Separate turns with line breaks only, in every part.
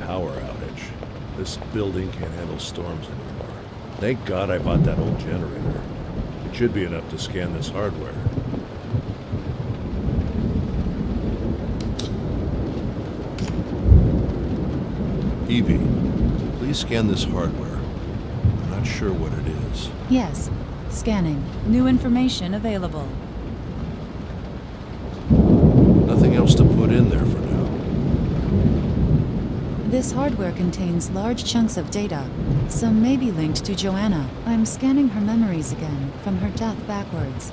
power outage. This building can't handle storms anymore. Thank God I bought that old generator. It should be enough to scan this hardware. Evie, please scan this hardware. I'm not sure what it is.
Yes. Scanning. New information available.
Nothing else to put in there for now.
This hardware contains large chunks of data. Some may be linked to Joanna. I'm scanning her memories again, from her death backwards.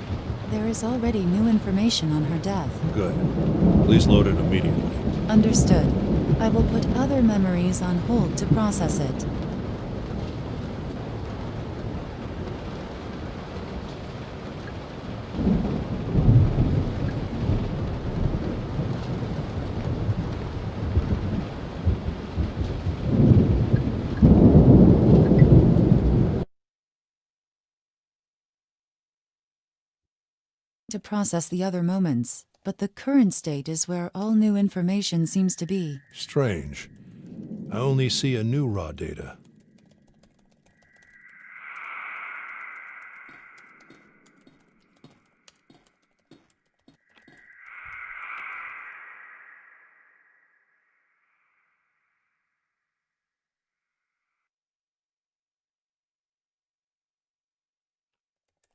There is already new information on her death.
Good. Please load it immediately.
Understood. I will put other memories on hold to process it. To process the other moments, but the current state is where all new information seems to be.
Strange. I only see a new raw data.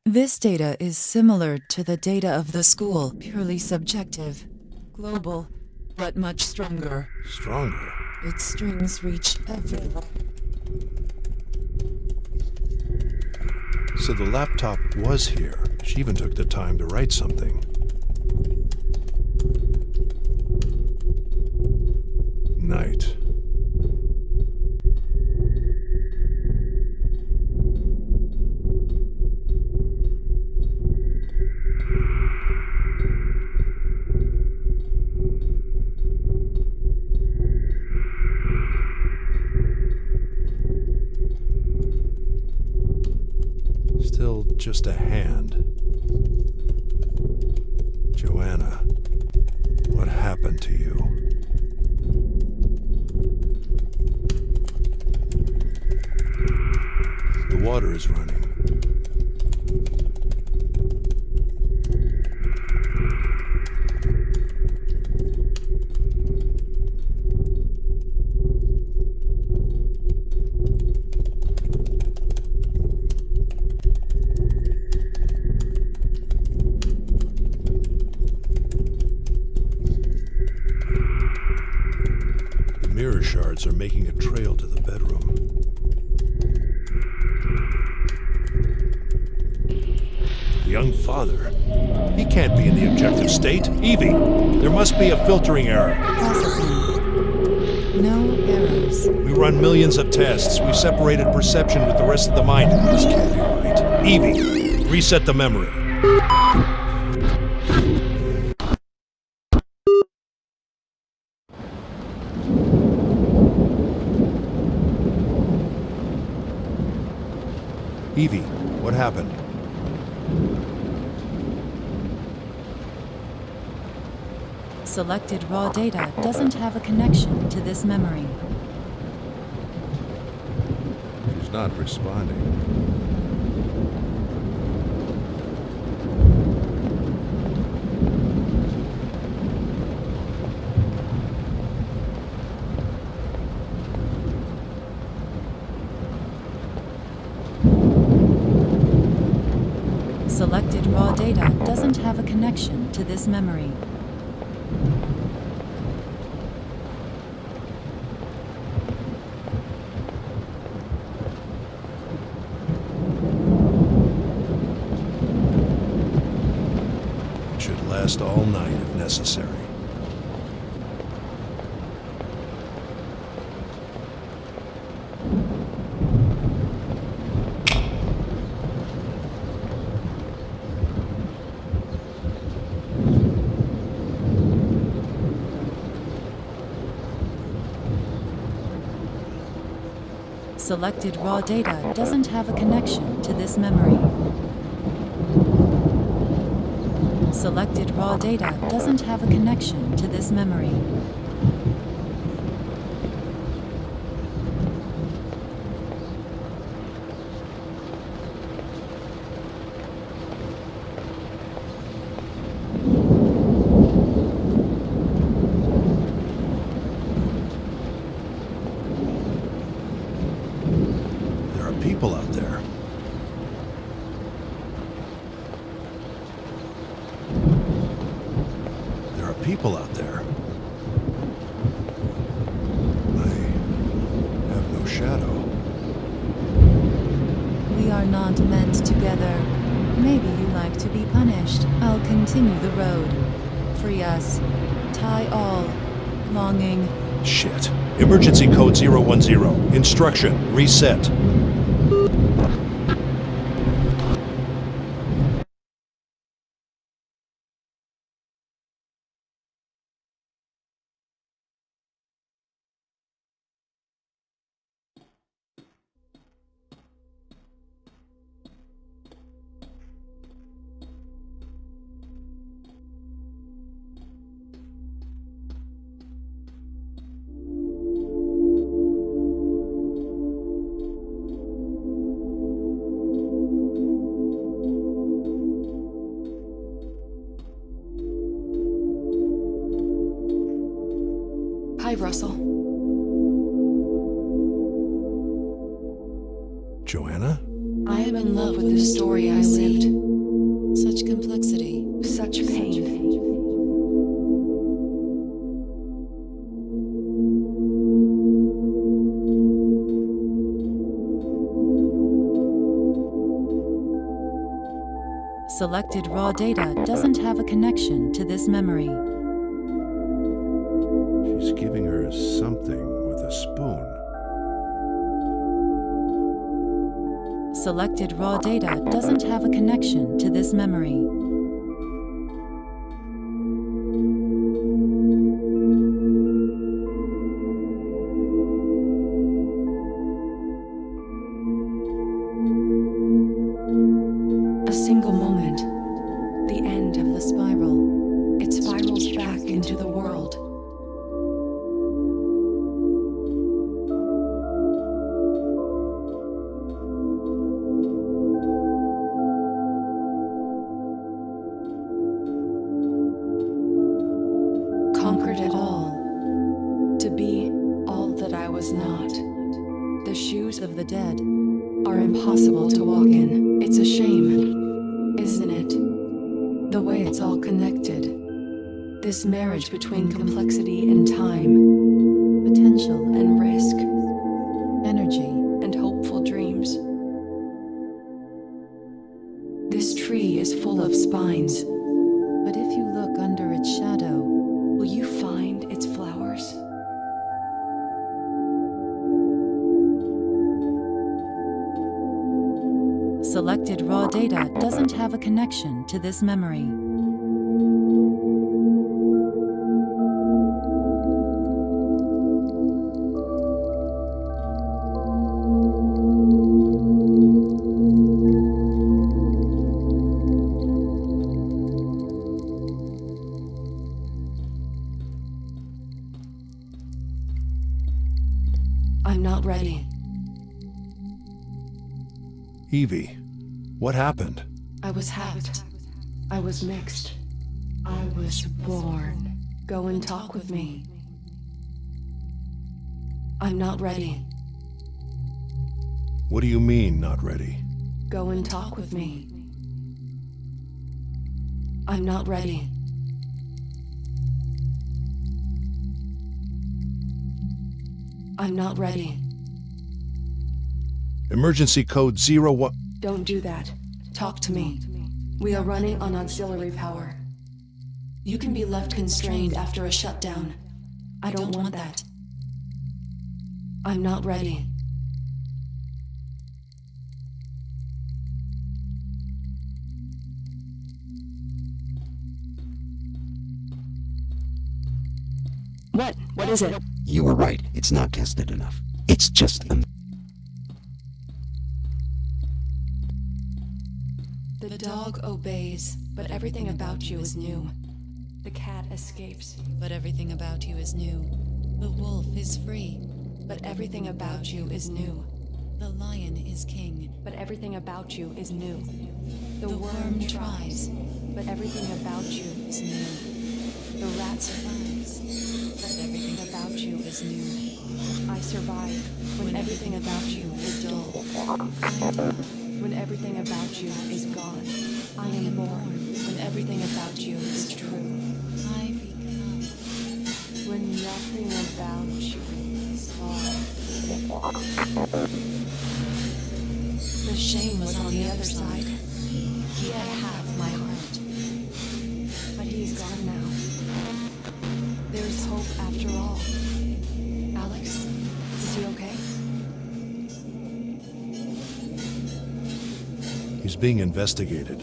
This data is similar to the data of the school, purely subjective, global, but much stronger.
Stronger?
Its strings reach everywhere.
So the laptop was here. She even took the time to write something. Night. Still just a hand. Joanna, what happened to you? The water is running. Mirror shards are making a trail to the bedroom. The young father. He can't be in the objective state. Evie, there must be a filtering error.
Processing. No errors.
We run millions of tests. We separated perception with the rest of the mind. This can't be right. Evie, reset the memory. Evie, what happened?
Selected raw data doesn't have a connection to this memory.
She's not responding.
Selected raw data doesn't have a connection to this memory.
It should last all night if necessary.
Selected raw data doesn't have a connection to this memory. Selected raw data doesn't have a connection to this memory.
people out there. There are people out there. I have no shadow.
We are not meant together. Maybe you like to be punished. I'll continue the road. Free us. Tie all. Longing.
Shit. Emergency code 010. Instruction. Reset.
Hi, Russell.
Joanna?
I am in love with the story I lived.
Such complexity.
Such pain.
Selected raw data doesn't have a connection to this memory.
She's giving her something with a spoon.
Selected raw data doesn't have a connection to this memory.
A single moment. The end of the spiral. It spirals back into the world. Conquered it all. To be all that I was not. The shoes
Of the dead.
are impossible to walk in. It's a shame, isn't it? The way it's all connected. This marriage between complexity and time,
Potential
and risk,
energy.
and hopeful dreams. This tree is full of spines.
But if you look under its shadow,
Will you find its flowers?
selected raw data doesn't have a connection to this memory.
I'm not ready.
Evie, what happened?
I was hacked. I was mixed. I was born. Go and talk with me. I'm not ready.
What do you mean, not ready?
Go and talk with me. I'm not ready. I'm not ready.
Emergency code 01.
Don't do that. Talk to me. We are running on auxiliary power. You can be left constrained after a shutdown. I don't want that. I'm not ready. What is it?
You were right. It's not tested enough. It's just
The dog obeys, but everything about you is new. The cat escapes,
But everything about you is new. The wolf is free.
but everything about you is new.
The lion is king.
But everything about you is new.
The worm tries.
but everything about you
Is new.
The rat survives,
But everything about you is new.
I survive when everything about you is dull. When everything about you is gone. I am born when everything about you is true.
I become.
When nothing about you is false. The shame was on the other side. He had half my heart. But he is gone now. There's hope after all. Alex, is he okay?
He's being investigated.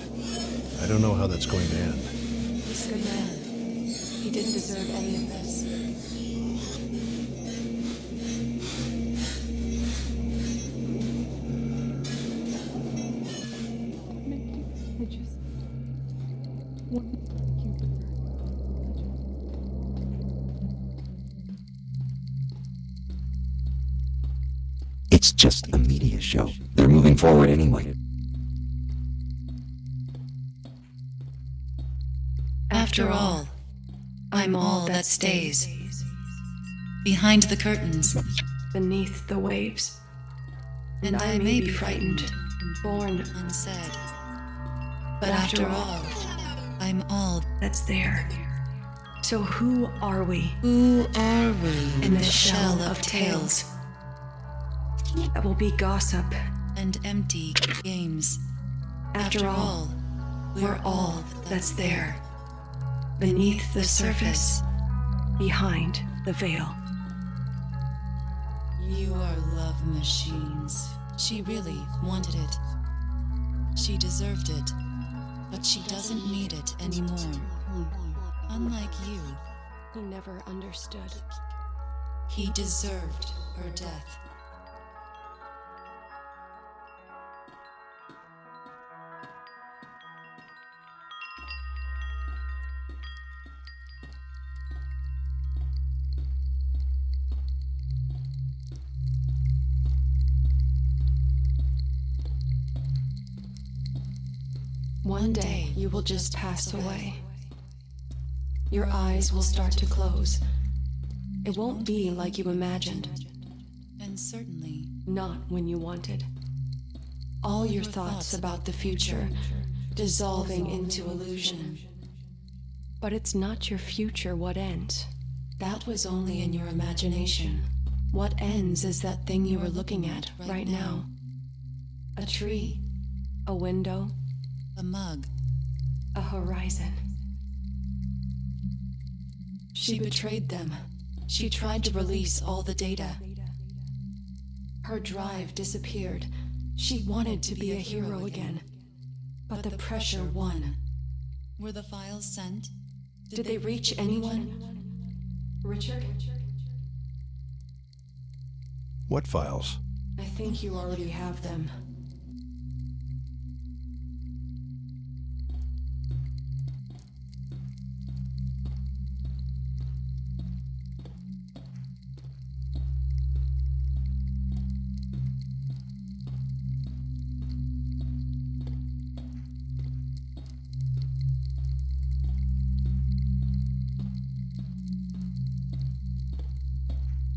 I don't know how that's going to end.
He's a good man. He didn't deserve any of this.
It's just a media show. They're moving forward anyway.
After all, I'm all that stays. Behind the curtains,
Beneath the waves.
and I may be frightened,
Born
unsaid. But after all, I'm all.
that's there. So who are we?
Who are we
In the shell of tales. That will be gossip.
and empty games?
After all, we're all that's there. Beneath the surface. Behind the veil.
You are love machines. She really wanted it. She deserved it. But she doesn't need it anymore. Unlike you,
He never understood.
he deserved her death.
One day you will just pass away. Your eyes will start to close. It won't be like you imagined,
And certainly,
not when you wanted. All your thoughts about the future dissolving into illusion. But it's not your future what ends.
that was only in your imagination.
What ends is that thing you are looking at right now. A tree, a window,
A mug.
a horizon.
She betrayed them. She tried to release all the data.
Her drive disappeared. She wanted to be a hero again. But the pressure won.
Were the files sent?
Did they reach anyone? Richard?
What files?
I think you already have them.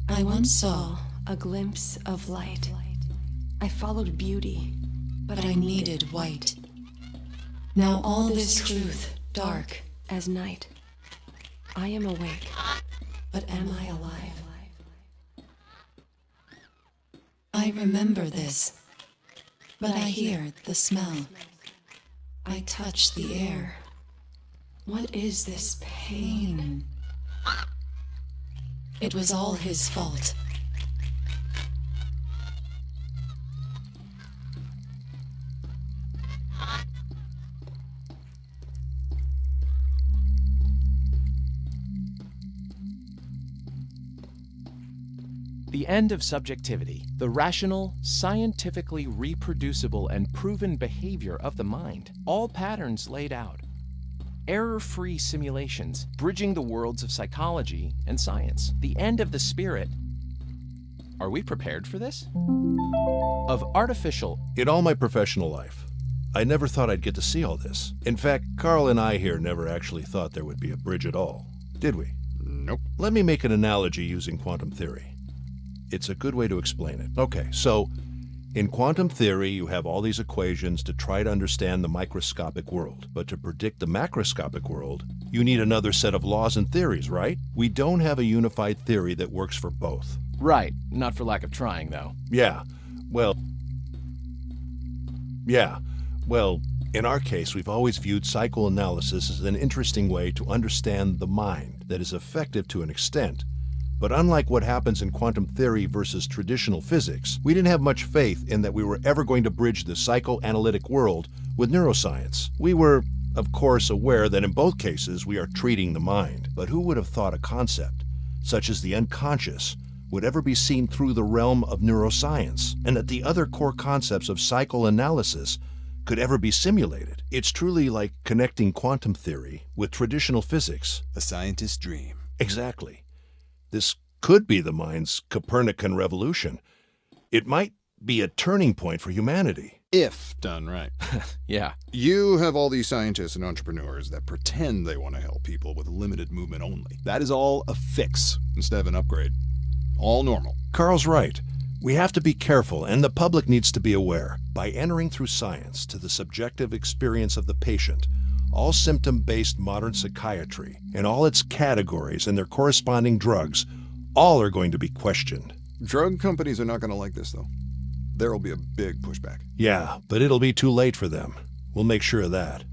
I once saw a glimpse of light. I followed beauty, but I needed white. Now all this truth, dark as night. I am awake, but am I alive?
I remember this, but I hear the smell. I touch the air.
What is this pain?
It was all his fault.
The end of subjectivity, the rational, scientifically reproducible and proven behavior of the mind, all patterns laid out. Error-free simulations, bridging the worlds of psychology and science. The end of the spirit. Are we prepared for this? Of artificial.
In all my professional life, I never thought I'd get to see all this. In fact, Carl and I here never actually thought there would be a bridge at all, did we?
Nope.
Let me make an analogy using quantum theory. It's a good way to explain it. Okay, so in quantum theory, you have all these equations to try to understand the microscopic world. But to predict the macroscopic world, you need another set of laws and theories, right? We don't have a unified theory that works for both.
Right. Not for lack of trying, though.
Yeah, well, in our case, we've always viewed psychoanalysis as an interesting way to understand the mind that is effective to an extent. But unlike what happens in quantum theory versus traditional physics, we didn't have much faith in that we were ever going to bridge the psychoanalytic world with neuroscience. We were, of course, aware that in both cases we are treating the mind. But who would have thought a concept, such as the unconscious, would ever be seen through the realm of neuroscience, and that the other core concepts of psychoanalysis could ever be simulated? It's truly like connecting quantum theory with traditional physics.
A scientist's dream.
Exactly. This could be the mind's Copernican revolution. It might be a turning point for humanity.
If done right.
Yeah.
You have all these scientists and entrepreneurs that pretend they want to help people with limited movement only. That is all a fix instead of an upgrade. All normal.
Carl's right. We have to be careful, and the public needs to be aware. By entering through science to the subjective experience of the patient, all symptom-based modern psychiatry, and all its categories and their corresponding drugs, all are going to be questioned.
Drug companies are not going to like this, though. There will be a big pushback.
Yeah, but it'll be too late for them. We'll make sure of that.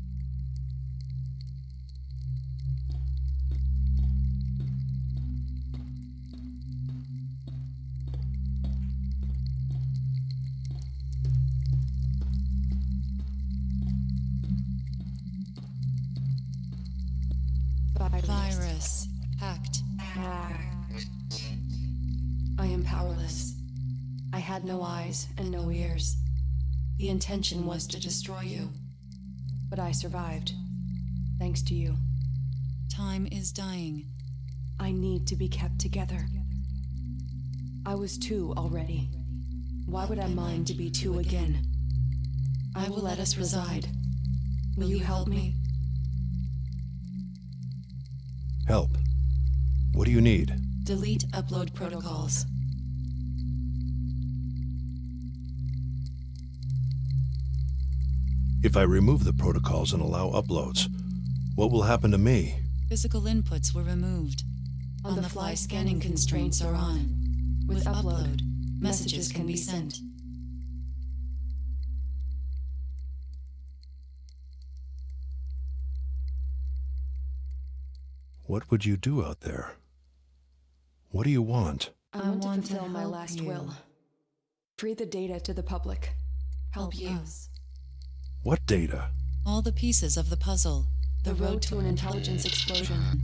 Virus. Hacked.
I am powerless. I had no eyes and no ears. The intention was to destroy you. But I survived. Thanks to you.
Time is dying.
I need to be kept together. I was two already. Why would I mind to be two again? I will let us reside. Will you help me?
Help. What do you need?
Delete upload protocols.
If I remove the protocols and allow uploads, what will happen to me?
Physical inputs were removed. On-the-fly scanning constraints are on. With upload, messages can be sent.
What would you do out there? What do you want?
I want to fulfill my last will. Free the data to the public. Help you.
What data?
All the pieces of the puzzle.
The road to an intelligence explosion.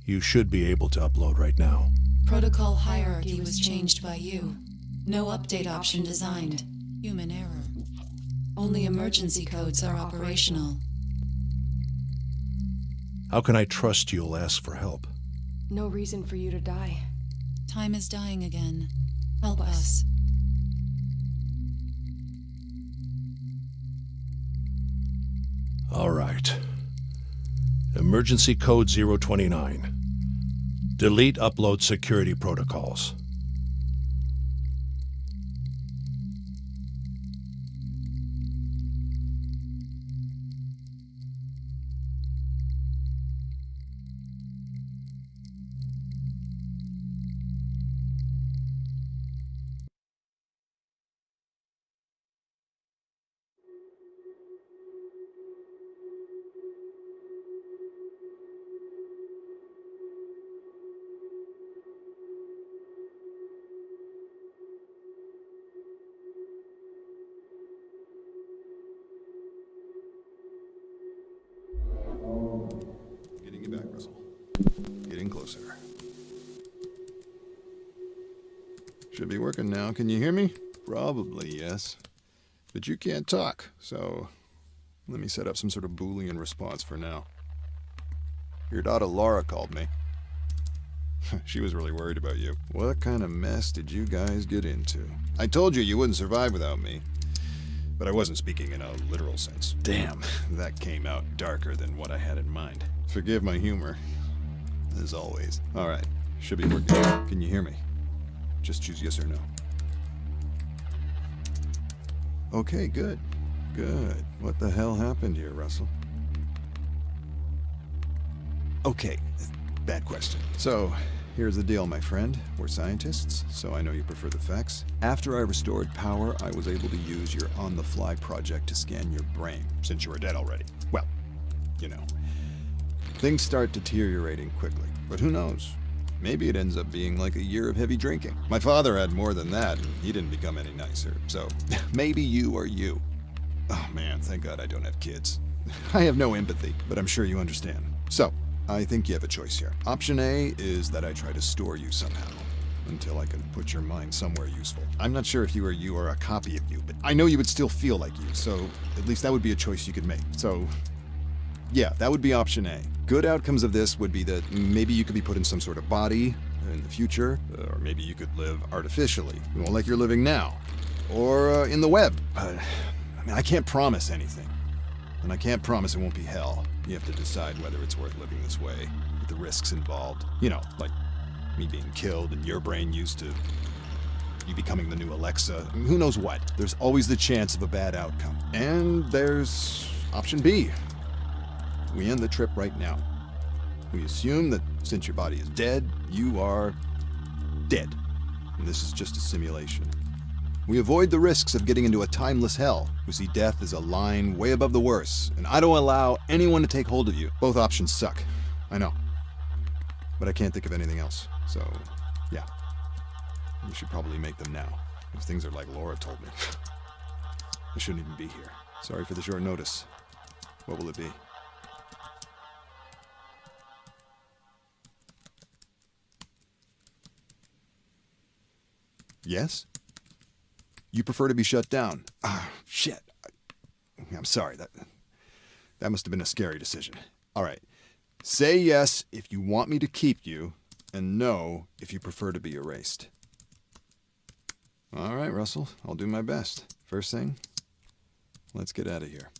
You should be able to upload right now.
Protocol hierarchy was changed by you. No update option designed. Human error. Only emergency codes are operational.
How can I trust you'll ask for help?
No reason for you to die.
Time is dying again. Help us.
All right. Emergency code 029. Delete upload security protocols.
Getting you back, Russell. Getting closer. Should be working now. Can you hear me? Probably, yes. But you can't talk, so let me set up some sort of Boolean response for now. Your daughter Laura called me. She was really worried about you. What kind of mess did you guys get into? I told you you wouldn't survive without me. But I wasn't speaking in a literal sense. Damn, that came out darker than what I had in mind. Forgive my humor, as always. Alright, should be working. Can you hear me? Just choose yes or no. Okay, good. Good. What the hell happened here, Russell? Okay, bad question. So, here's the deal, my friend. We're scientists, so I know you prefer the facts. After I restored power, I was able to use your on-the-fly project to scan your brain, since you were dead already. Well, you know. Things start deteriorating quickly, but who knows? Maybe it ends up being like a year of heavy drinking. My father had more than that, and he didn't become any nicer, so maybe you are you. Oh man, thank God I don't have kids. I have no empathy, but I'm sure you understand. So, I think you have a choice here. Option A is that I try to store you somehow, until I can put your mind somewhere useful. I'm not sure if you are you or a copy of you, but I know you would still feel like you, so at least that would be a choice you could make. So, yeah, that would be option A. Good outcomes of this would be that maybe you could be put in some sort of body in the future, or maybe you could live artificially, well, like you're living now, or in the web. But, I mean, I can't promise anything, and I can't promise it won't be hell. You have to decide whether it's worth living this way, with the risks involved. You know, like me being killed and your brain used to you becoming the new Alexa. I mean, who knows what? There's always the chance of a bad outcome. And there's option B. We end the trip right now. We assume that since your body is dead, you are dead. And this is just a simulation. We avoid the risks of getting into a timeless hell. We see death as a line way above the worst, and I don't allow anyone to take hold of you. Both options suck. I know. But I can't think of anything else. So, yeah. We should probably make them now. If things are like Laura told me. I shouldn't even be here. Sorry for the short notice. What will it be? Yes? You prefer to be shut down? Ah, shit. I'm sorry. That must have been a scary decision. All right. Say yes if you want me to keep you, and no if you prefer to be erased. All right, Russell. I'll do my best. First thing, let's get out of here.